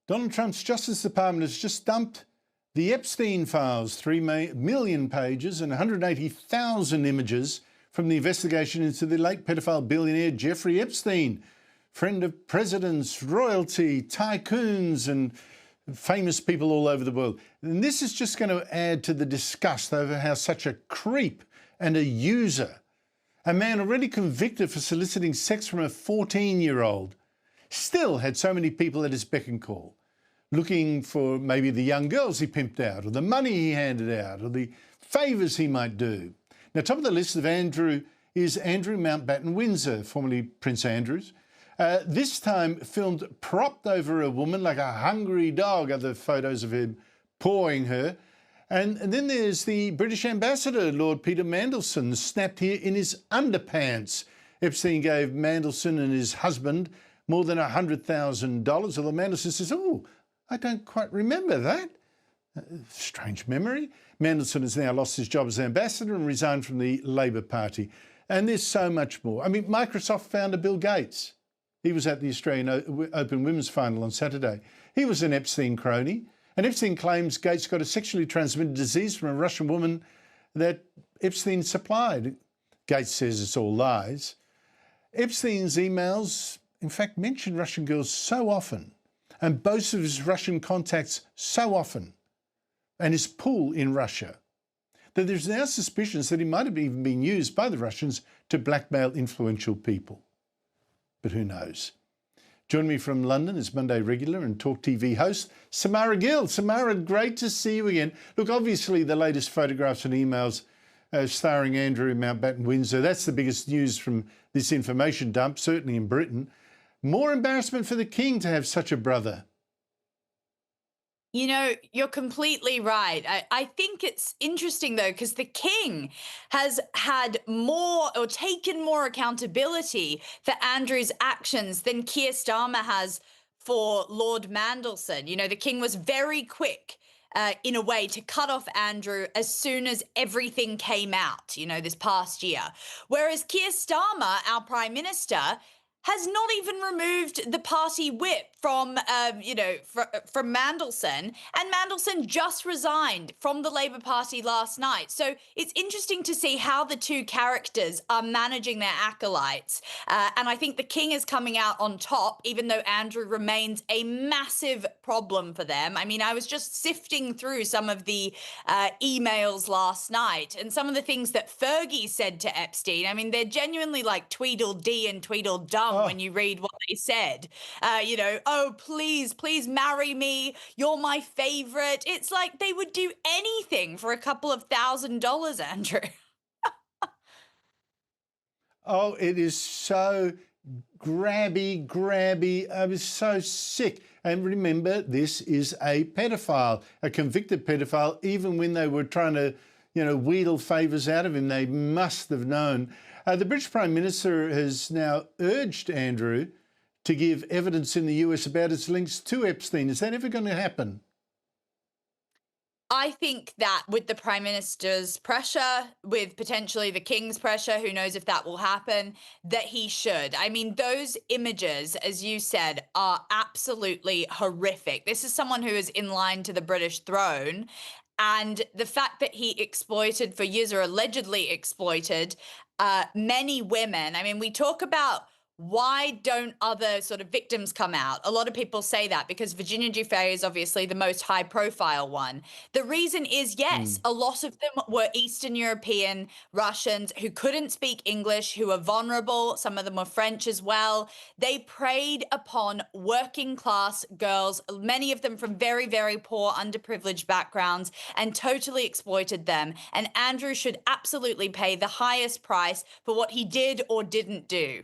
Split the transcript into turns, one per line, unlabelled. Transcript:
Donald Trump's Justice Department has just dumped the Epstein files, 3 million pages and 180,000 images from the investigation into the late pedophile billionaire Jeffrey Epstein, friend of presidents, royalty, tycoons and famous people all over the world. And this is just going to add to the disgust over how such a creep and a user, a man already convicted for soliciting sex from a 14-year-old, still had so many people at his beck and call, looking for maybe the young girls he pimped out, or the money he handed out, or the favours he might do. Now, top of the list of Andrew is Andrew Mountbatten Windsor, formerly Prince Andrews. This time filmed propped over a woman like a hungry dog, other photos of him pawing her. And then there's the British ambassador, Lord Peter Mandelson, snapped here in his underpants. Epstein gave Mandelson and his husband more than $100,000, although Mandelson says, oh, I don't quite remember that. Strange memory. Mandelson has now lost his job as ambassador and resigned from the Labor Party. And there's so much more. I mean, Microsoft founder Bill Gates, he was at the Australian Open Women's Final on Saturday. He was an Epstein crony. And Epstein claims Gates got a sexually transmitted disease from a Russian woman that Epstein supplied. Gates says it's all lies. Epstein's emails, in fact, mention Russian girls so often and boasts of his Russian contacts so often and his pull in Russia that there's now suspicions that he might have even been used by the Russians to blackmail influential people. But who knows? Joining me from London is Monday regular and Talk TV host Samara Gill. Samara, great to see you again. Look, obviously the latest photographs and emails starring Andrew Mountbatten Windsor, that's the biggest news from this information dump, certainly in Britain. More embarrassment for the king to have such a brother.
You know, you're completely right. I think it's interesting, though, because the king has had more or taken more accountability for Andrew's actions than Keir Starmer has for Lord Mandelson. You know, the king was very quick in a way to cut off Andrew as soon as everything came out, you know, this past year. Whereas Keir Starmer, our prime minister, has not even removed the party whip from, from Mandelson. And Mandelson just resigned from the Labour Party last night. So it's interesting to see how the two characters are managing their acolytes. And I think the king is coming out on top, even though Andrew remains a massive problem for them. I mean, I was just sifting through some of the emails last night and some of the things that Fergie said to Epstein. I mean, they're genuinely like Tweedledee and Tweedledum when you read what they said. Oh, please marry me. You're my favorite. It's like they would do anything for a couple of $1,000s, Andrew.
Oh, it is so grabby. I was so sick. And remember, this is a pedophile, a convicted pedophile. Even when they were trying to, wheedle favours out of him, they must have known. The British Prime Minister has now urged Andrew to give evidence in the US about his links to Epstein. Is that ever going to happen?
I think that with the Prime Minister's pressure, with potentially the King's pressure, who knows if that will happen, that he should. I mean, those images, as you said, are absolutely horrific. This is someone who is in line to the British throne. And the fact that he exploited for years, or allegedly exploited, many women. I mean, we talk about why don't other sort of victims come out? A lot of people say that because Virginia Giuffre is obviously the most high profile one. The reason is, yes, a lot of them were Eastern European Russians who couldn't speak English, who were vulnerable. Some of them were French as well. They preyed upon working class girls, many of them from very, very poor, underprivileged backgrounds, and totally exploited them. And Andrew should absolutely pay the highest price for what he did or didn't do.